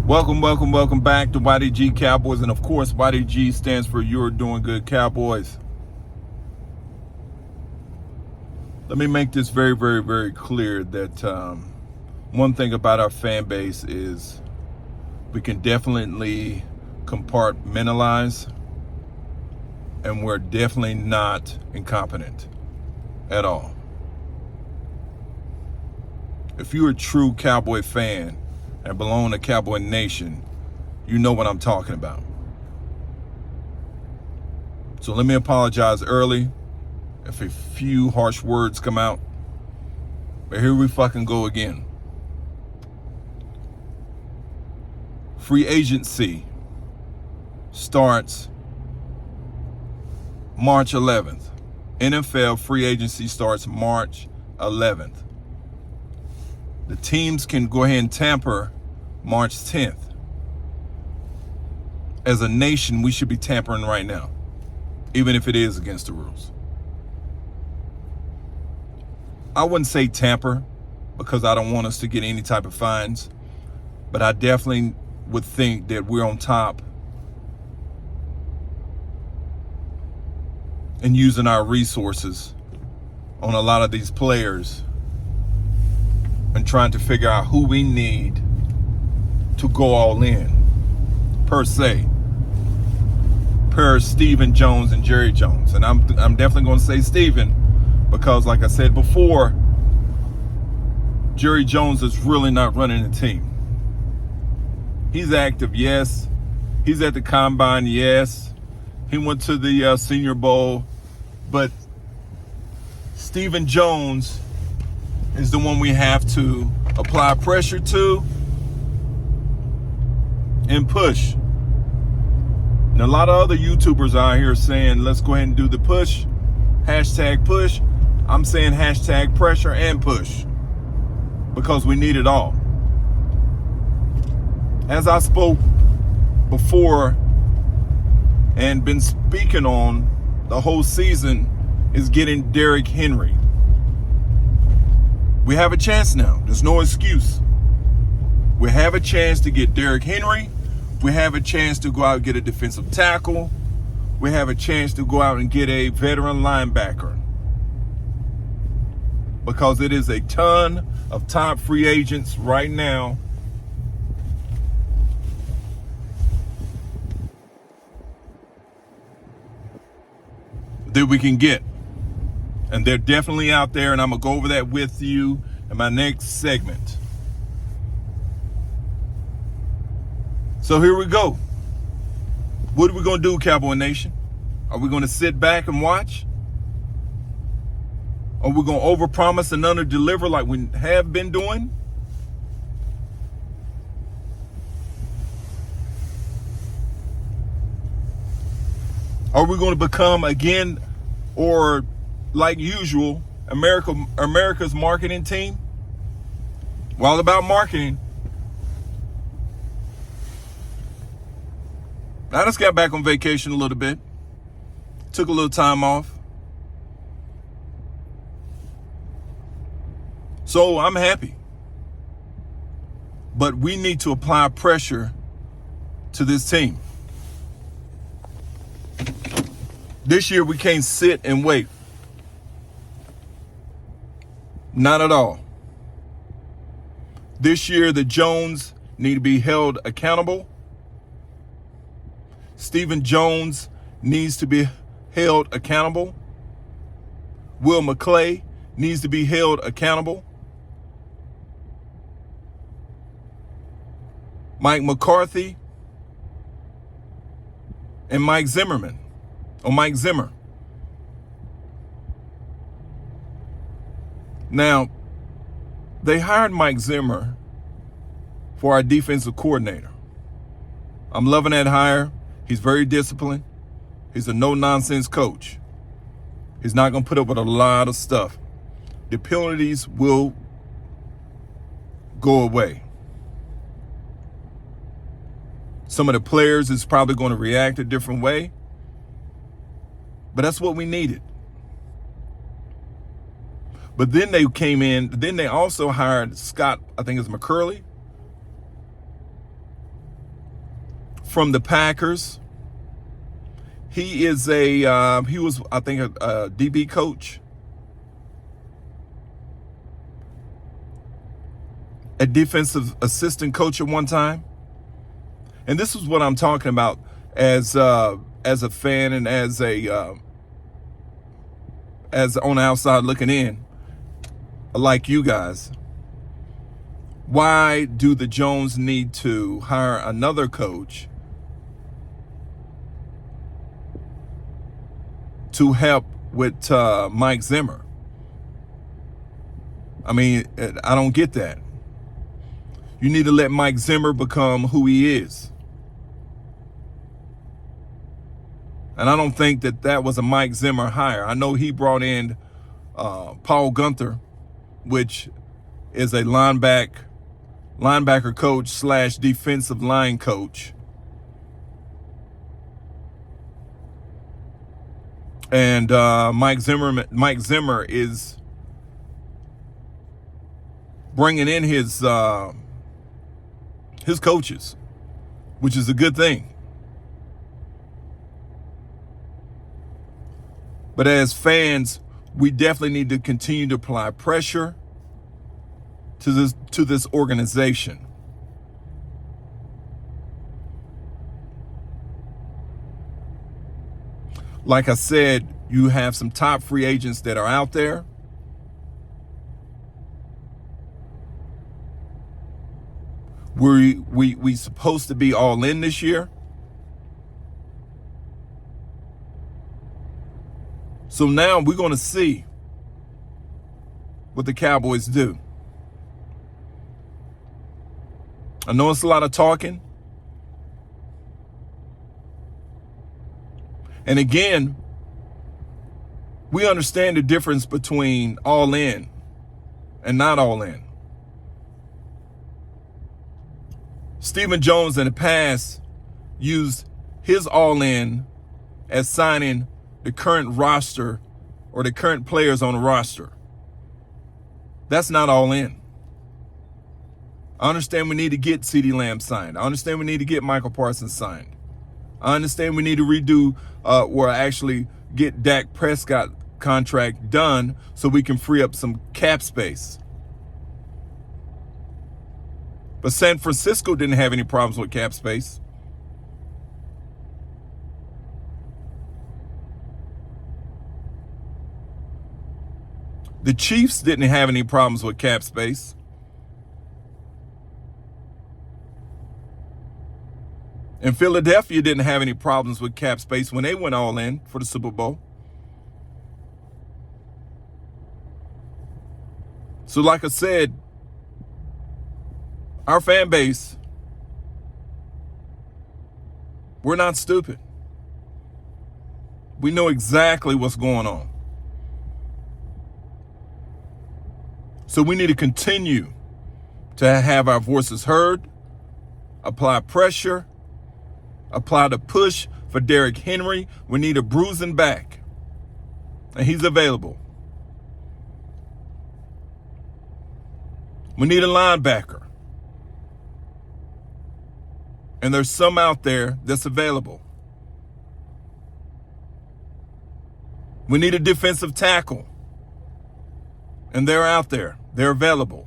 Welcome back to YDG Cowboys. And of course, YDG stands for You're Doing Good Cowboys. Let me make this very clear that one thing about our fan base is we can definitely compartmentalize, and we're definitely not incompetent at all. If you're a true Cowboy fan and belong to Cowboy Nation, you know what I'm talking about. So let me apologize early if a few harsh words come out. But here we fucking go again. Free agency starts March 11th. NFL free agency starts March 11th. The teams can go ahead and tamper March 10th. As a nation, we should be tampering right now, even if it is against the rules. I wouldn't say tamper because I don't want us to get any type of fines, but I definitely would think that we're on top and using our resources on a lot of these players and trying to figure out who we need to go all in, per se, per Stephen Jones and Jerry Jones. And I'm definitely going to say Stephen because, like I said before, Jerry Jones is really not running the team. He's active, yes. He's at the combine, yes. He went to the Senior Bowl, but Stephen Jones is the one we have to apply pressure to and push. And a lot of other YouTubers out here saying, let's go ahead and do the push, hashtag push. I'm saying hashtag pressure and push because we need it all. As I spoke before and been speaking on the whole season is getting Derrick Henry. We have a chance now. There's no excuse. We have a chance to get Derrick Henry. We have a chance to go out and get a defensive tackle. We have a chance to go out and get a veteran linebacker. Because it is a ton of top free agents right now that we can get. And they're definitely out there, and I'm going to go over that with you in my next segment. So here we go. What are we going to do, Cowboy Nation? Are we going to sit back and watch? Are we going to overpromise and underdeliver like we have been doing? Are we going to become, again, or like usual, America's marketing team? We're all about marketing. I just got back on vacation a little bit. Took a little time off. So I'm happy. But we need to apply pressure to this team. This year we can't sit and wait. Not at all. This year, the Jones need to be held accountable. Stephen Jones needs to be held accountable. Will McClay needs to be held accountable. Mike McCarthy and Mike Zimmer. Now, they hired Mike Zimmer for our defensive coordinator. I'm loving that hire. He's very disciplined. He's a no-nonsense coach. He's not going to put up with a lot of stuff. The penalties will go away. Some of the players is probably going to react a different way, but that's what we needed. But then they came in, then they also hired Scott, I think it's McCurley, from the Packers. He is he was, I think, a DB coach, a defensive assistant coach at one time. And this is what I'm talking about as a fan and as on the outside looking in, like you guys. Why do the Jones need to hire another coach to help with Mike Zimmer? I mean, I don't get that. You need to let Mike Zimmer become who he is. And I don't think that was a Mike Zimmer hire. I know he brought in Paul Gunther, which is a linebacker coach / defensive line coach. And Mike Zimmer is bringing in his coaches, which is a good thing. But as fans, we definitely need to continue to apply pressure to this organization. Like I said, you have some top free agents that are out there. We supposed to be all in this year. So now we're going to see what the Cowboys do. I know it's a lot of talking. And again, we understand the difference between all in and not all in. Stephen Jones in the past used his all in as signing the current roster or the current players on the roster. That's not all in. I understand we need to get CeeDee Lamb signed. I understand we need to get Michael Parsons signed. I understand we need to redo or actually get Dak Prescott contract done so we can free up some cap space. But San Francisco didn't have any problems with cap space. The Chiefs didn't have any problems with cap space. And Philadelphia didn't have any problems with cap space when they went all in for the Super Bowl. So like I said, our fan base, we're not stupid. We know exactly what's going on. So we need to continue to have our voices heard, apply pressure, apply the push for Derrick Henry. We need a bruising back, and he's available. We need a linebacker, and there's some out there that's available. We need a defensive tackle, and they're out there. They're available.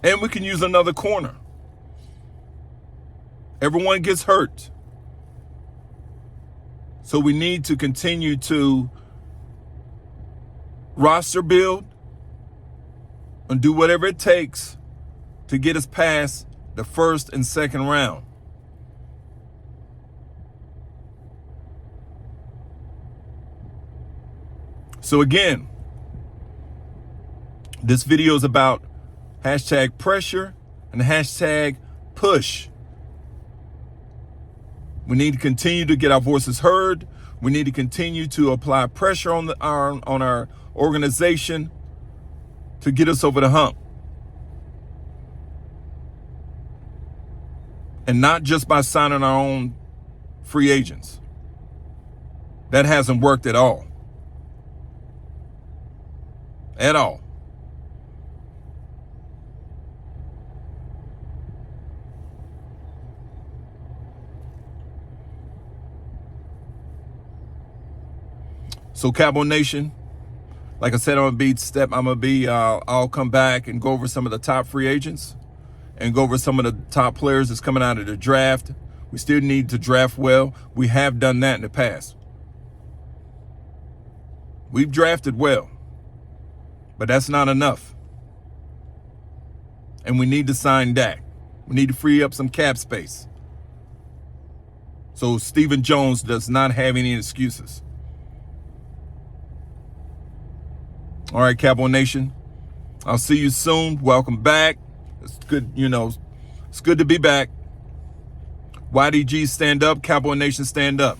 And we can use another corner. Everyone gets hurt. So we need to continue to roster build and do whatever it takes to get us past the first and second round. So again, this video is about hashtag pressure and hashtag push. We need to continue to get our voices heard. We need to continue to apply pressure on our organization to get us over the hump. And not just by signing our own free agents. That hasn't worked at all. At all. So Cowboy Nation, like I said, I'll come back and go over some of the top free agents and go over some of the top players that's coming out of the draft. We still need to draft well. We have done that in the past. We've drafted well, but that's not enough. And we need to sign Dak. We need to free up some cap space. So Stephen Jones does not have any excuses. All right, Cowboy Nation. I'll see you soon. Welcome back. It's good, it's good to be back. YDG stand up, Cowboy Nation stand up.